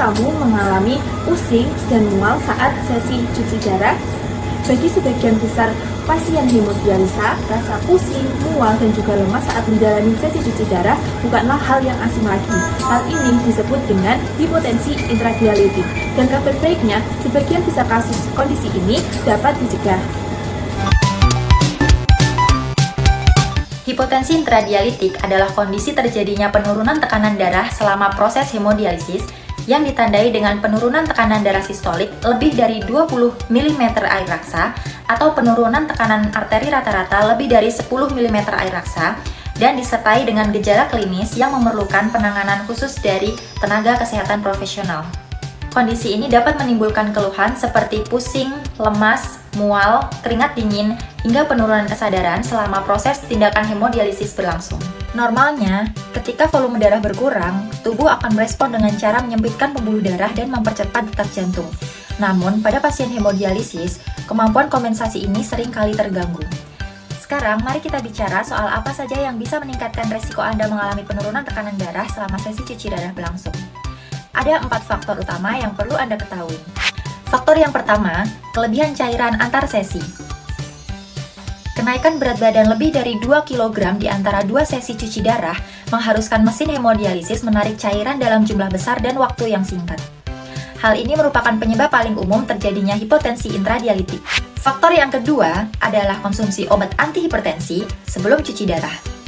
kamu mengalami pusing dan mual saat sesi cuci darah? Bagi sebagian besar pasien hemodialisa, rasa pusing, mual, dan juga lemas saat menjalani sesi cuci darah bukanlah hal yang asing lagi. Hal ini disebut dengan hipotensi intradialitik. Dan kabar baiknya, sebagian besar kasus kondisi ini dapat dicegah. Hipotensi intradialitik adalah kondisi terjadinya penurunan tekanan darah selama proses hemodialisis yang ditandai dengan penurunan tekanan darah sistolik lebih dari 20 mm air raksa atau penurunan tekanan arteri rata-rata lebih dari 10 mm air raksa dan disertai dengan gejala klinis yang memerlukan penanganan khusus dari tenaga kesehatan profesional. Kondisi ini dapat menimbulkan keluhan seperti pusing, lemas, mual, keringat dingin, hingga penurunan kesadaran selama proses tindakan hemodialisis berlangsung. Normalnya, ketika volume darah berkurang, tubuh akan merespon dengan cara menyempitkan pembuluh darah dan mempercepat detak jantung. Namun, pada pasien hemodialisis, kemampuan kompensasi ini sering kali terganggu. Sekarang, mari kita bicara soal apa saja yang bisa meningkatkan resiko Anda mengalami penurunan tekanan darah selama sesi cuci darah berlangsung. Ada 4 faktor utama yang perlu Anda ketahui. Faktor yang pertama, kelebihan cairan antar sesi. Kenaikan berat badan lebih dari 2 kg di antara 2 sesi cuci darah mengharuskan mesin hemodialisis menarik cairan dalam jumlah besar dan waktu yang singkat. Hal ini merupakan penyebab paling umum terjadinya hipotensi intradialitik. Faktor yang kedua adalah konsumsi obat antihipertensi sebelum cuci darah.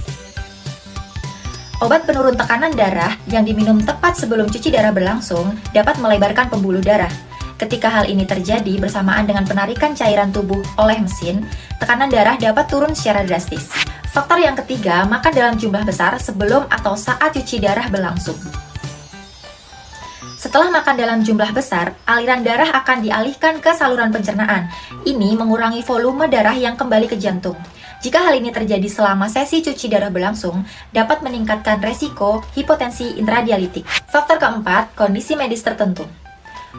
Obat penurun tekanan darah yang diminum tepat sebelum cuci darah berlangsung dapat melebarkan pembuluh darah. Ketika hal ini terjadi bersamaan dengan penarikan cairan tubuh oleh mesin, tekanan darah dapat turun secara drastis. Faktor yang ketiga, makan dalam jumlah besar sebelum atau saat cuci darah berlangsung. Setelah makan dalam jumlah besar, aliran darah akan dialihkan ke saluran pencernaan. Ini mengurangi volume darah yang kembali ke jantung. Jika hal ini terjadi selama sesi cuci darah berlangsung, dapat meningkatkan resiko hipotensi intradialitik. Faktor keempat, kondisi medis tertentu.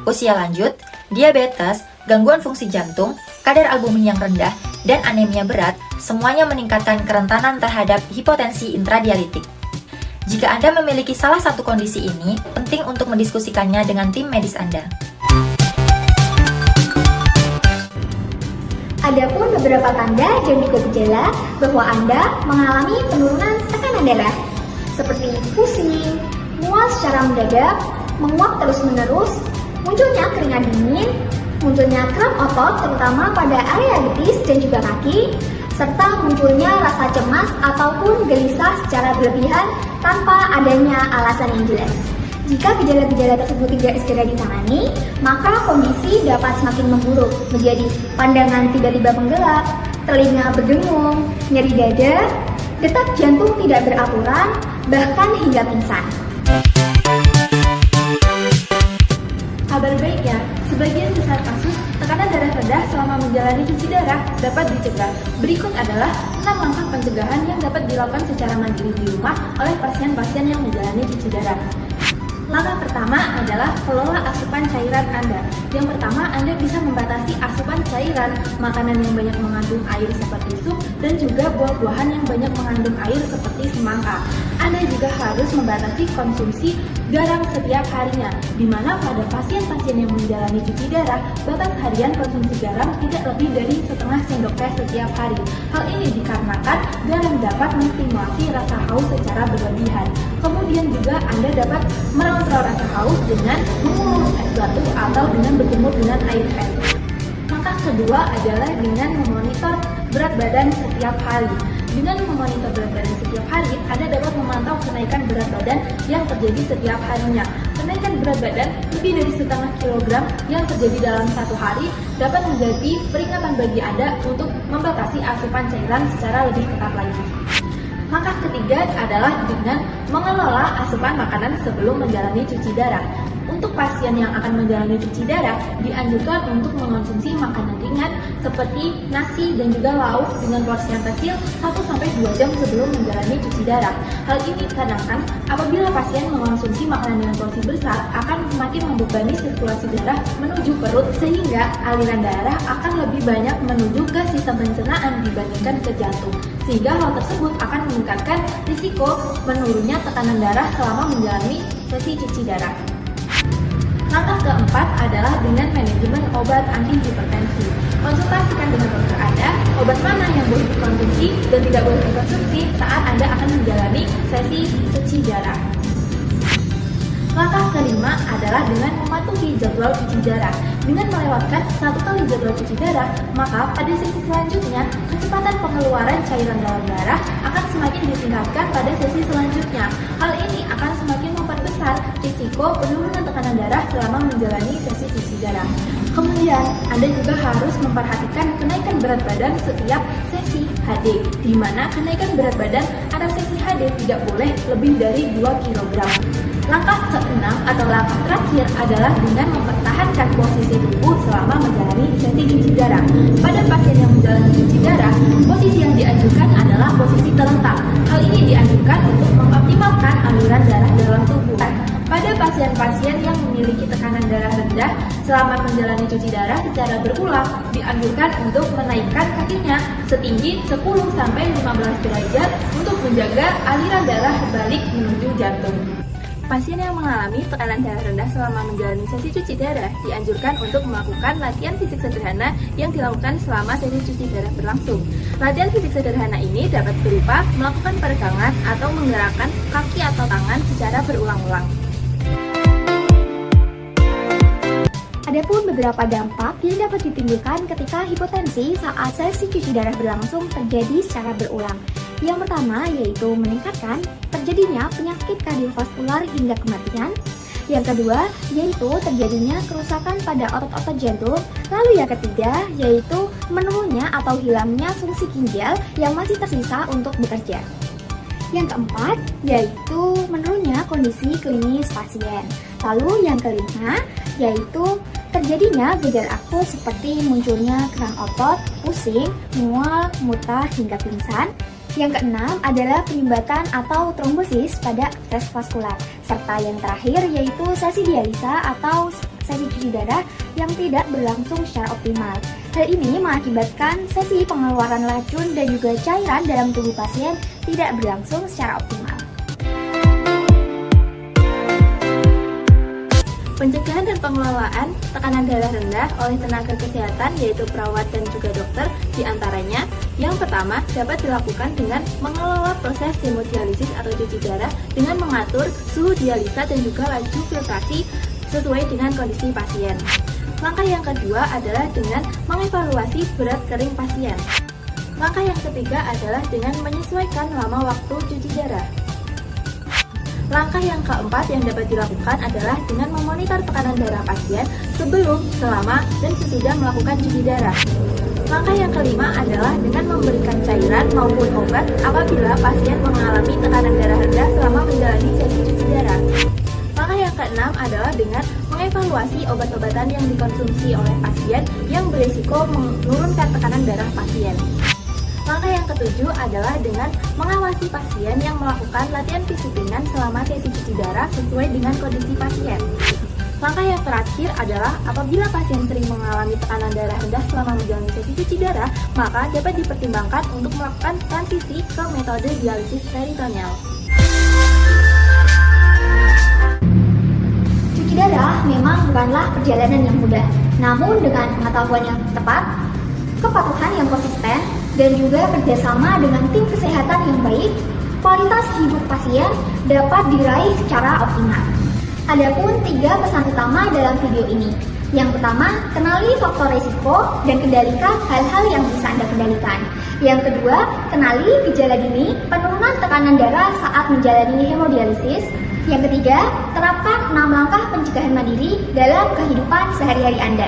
Usia lanjut, diabetes, gangguan fungsi jantung, kadar albumin yang rendah, dan anemia berat, semuanya meningkatkan kerentanan terhadap hipotensi intradialitik. Jika Anda memiliki salah satu kondisi ini, penting untuk mendiskusikannya dengan tim medis Anda. Adapun beberapa tanda dan juga gejala bahwa Anda mengalami penurunan tekanan darah, seperti pusing, mual secara mendadak, menguap terus-menerus, munculnya keringat dingin, munculnya kram otot terutama pada area betis dan juga kaki, serta munculnya rasa cemas ataupun gelisah secara berlebihan tanpa adanya alasan yang jelas. Jika gejala-gejala tersebut tidak segera ditangani, maka kondisi dapat semakin memburuk menjadi pandangan tiba-tiba menggelap, telinga berdengung, nyeri dada, detak jantung tidak beraturan, bahkan hingga pingsan. Kabar baiknya, sebagian besar kasus tekanan darah rendah selama menjalani cuci darah dapat dicegah. Berikut adalah 6 langkah pencegahan yang dapat dilakukan secara mandiri di rumah oleh pasien-pasien yang menjalani cuci darah. Langkah pertama adalah kelola asupan cairan Anda. Yang pertama, Anda bisa membatasi asupan cairan, makanan yang banyak mengandung air seperti sup, dan juga buah-buahan yang banyak mengandung air seperti semangka. Anda juga harus membatasi konsumsi garam setiap harinya, di mana pada pasien-pasien yang menjalani cuci darah, batas harian konsumsi garam tidak lebih dari setengah sendok teh setiap hari. Hal ini dikarenakan garam dapat menstimulasi rasa haus secara berlebihan. Kemudian juga Anda dapat mengontrol rasa haus dengan mengurus es batu atau dengan berkumur dengan air es. Langkah kedua adalah dengan memonitor berat badan setiap hari. Dengan memonitor berat badan setiap hari, Anda dapat memantau kenaikan berat badan yang terjadi setiap harinya. Kenaikan berat badan lebih dari setengah kilogram yang terjadi dalam satu hari dapat menjadi peringatan bagi Anda untuk membatasi asupan cairan secara lebih ketat lagi. Langkah ketiga adalah dengan mengelola asupan makanan sebelum menjalani cuci darah. Untuk pasien yang akan menjalani cuci darah, dianjurkan untuk mengonsumsi makanan ringan seperti nasi dan juga lauk dengan porsi yang kecil 1-2 jam sebelum menjalani cuci darah. Hal ini dikarenakan apabila pasien mengonsumsi makanan dengan porsi besar akan semakin membebani sirkulasi darah menuju perut sehingga aliran darah akan lebih banyak menuju ke sistem pencernaan dibandingkan ke jantung. Sehingga hal tersebut akan meningkatkan risiko menurunnya tekanan darah selama menjalani sesi cuci darah. Langkah keempat adalah dengan manajemen obat anti hipertensi. Konsultasikan dengan dokter Anda obat mana yang boleh dikonsumsi dan tidak boleh dikonsumsi saat Anda akan menjalani sesi cuci darah. Langkah kelima adalah dengan mematuhi jadwal cuci darah. Dengan melewatkan 1 kali jadwal cuci darah, maka pada sesi selanjutnya, kecepatan pengeluaran cairan dalam darah akan semakin ditingkatkan pada sesi selanjutnya. Hal ini akan semakin memperbesar risiko penurunan tekanan darah selama menjalani sesi cuci darah. Kemudian, Anda juga harus memperhatikan kenaikan berat badan setiap sesi HD, di mana kenaikan berat badan antara sesi HD tidak boleh lebih dari 2 kg. Langkah ke-6 atau langkah terakhir adalah dengan mempertahankan posisi tubuh selama menjalani sesi cuci darah. Pada pasien yang menjalani cuci darah, posisi yang dianjurkan adalah posisi terlentang. Hal ini dianjurkan untuk mengoptimalkan aliran darah dalam tubuh. Pada pasien-pasien yang memiliki tekanan darah rendah selama menjalani cuci darah secara berulang, dianjurkan untuk menaikkan kakinya setinggi 10-15 derajat untuk menjaga aliran darah balik menuju jantung. Pasien yang mengalami tekanan darah rendah selama menjalani sesi cuci darah dianjurkan untuk melakukan latihan fisik sederhana yang dilakukan selama sesi cuci darah berlangsung. Latihan fisik sederhana ini dapat berupa melakukan peregangan atau menggerakkan kaki atau tangan secara berulang-ulang. Adapun beberapa dampak yang dapat ditimbulkan ketika hipotensi saat sesi cuci darah berlangsung terjadi secara berulang. Yang pertama yaitu meningkatkan terjadinya penyakit kardiovaskular hingga kematian. Yang kedua yaitu terjadinya kerusakan pada otot-otot jantung. Lalu yang ketiga yaitu menurunnya atau hilangnya fungsi ginjal yang masih tersisa untuk bekerja. Yang keempat yaitu menurunnya kondisi klinis pasien. Lalu yang kelima yaitu terjadinya gejala akut seperti munculnya kerang otot, pusing, mual, muntah hingga pingsan. Yang keenam adalah penyumbatan atau trombosis pada akses vaskular. Serta yang terakhir yaitu sesi dialisa atau sesi cuci darah yang tidak berlangsung secara optimal. Hal ini mengakibatkan sesi pengeluaran racun dan juga cairan dalam tubuh pasien tidak berlangsung secara optimal. Pencegahan dan pengelolaan tekanan darah rendah oleh tenaga kesehatan yaitu perawat dan juga dokter diantaranya yang pertama dapat dilakukan dengan mengelola proses hemodialisis atau cuci darah dengan mengatur suhu dialisa dan juga laju filtrasi sesuai dengan kondisi pasien. Langkah yang kedua adalah dengan mengevaluasi berat kering pasien. Langkah yang ketiga adalah dengan menyesuaikan lama waktu cuci darah. Langkah yang keempat yang dapat dilakukan adalah dengan memonitor tekanan darah pasien sebelum, selama, dan sesudah melakukan cuci darah. Langkah yang kelima adalah dengan memberikan cairan maupun obat apabila pasien mengalami tekanan darah rendah selama menjalani sesi cuci darah. Langkah yang keenam adalah dengan mengevaluasi obat-obatan yang dikonsumsi oleh pasien yang berisiko menurunkan tekanan darah pasien. Langkah yang ketujuh adalah dengan mengawasi pasien yang melakukan latihan fisik ringan selama sesi cuci darah sesuai dengan kondisi pasien. Langkah yang terakhir adalah apabila pasien sering mengalami tekanan darah rendah selama menjalani sesi cuci darah, maka dapat dipertimbangkan untuk melakukan transisi ke metode dialisis peritoneal. Cuci darah memang bukanlah perjalanan yang mudah, namun dengan pengetahuan yang tepat, kepatuhan yang konsisten, dan juga kerjasama dengan tim kesehatan yang baik, kualitas hidup pasien dapat diraih secara optimal. Adapun 3 pesan utama dalam video ini. Yang pertama, kenali faktor risiko dan kendalikan hal-hal yang bisa Anda kendalikan. Yang kedua, kenali gejala dini penurunan tekanan darah saat menjalani hemodialisis. Yang ketiga, terapkan 6 langkah pencegahan mandiri dalam kehidupan sehari-hari Anda.